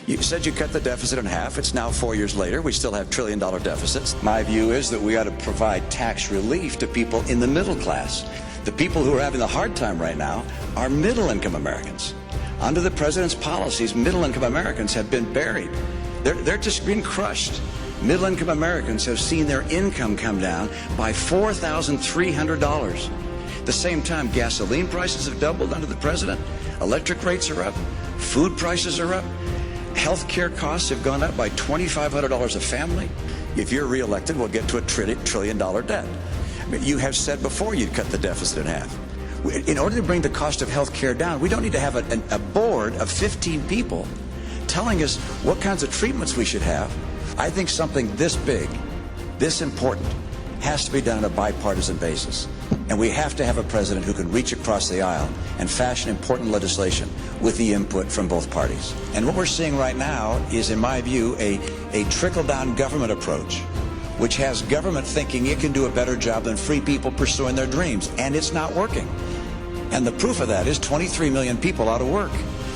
You said you cut the deficit in half. It's now 4 years later. We still have trillion-dollar deficits. My view is that we ought to provide tax relief to people in the middle class. The people who are having a hard time right now are middle-income Americans. Under the president's policies, middle-income Americans have been buried. They're just being crushed. Middle-income Americans have seen their income come down by $4,300. At the same time, gasoline prices have doubled under the president. Electric rates are up. Food prices are up. Health care costs have gone up by $2,500 a family. If you're reelected, we'll get to a trillion-dollar debt. I mean, you have said before you'd cut the deficit in half. In order to bring the cost of health care down, we don't need to have a board of 15 people telling us what kinds of treatments we should have. I think something this big, this important, has to be done on a bipartisan basis. And we have to have a president who can reach across the aisle and fashion important legislation with the input from both parties. And what we're seeing right now is, in my view, a trickle-down government approach, which has government thinking it can do a better job than free people pursuing their dreams. And it's not working. And the proof of that is 23 million people out of work.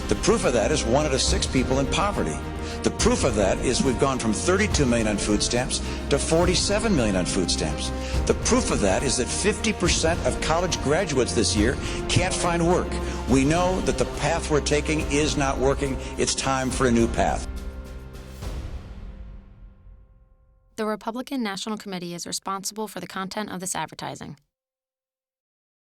The proof of that is 1 out of 6 people in poverty. The proof of that is we've gone from 32 million on food stamps to 47 million on food stamps. The proof of that is that 50% of college graduates this year can't find work. We know that the path we're taking is not working. It's time for a new path. The Republican National Committee is responsible for the content of this advertising.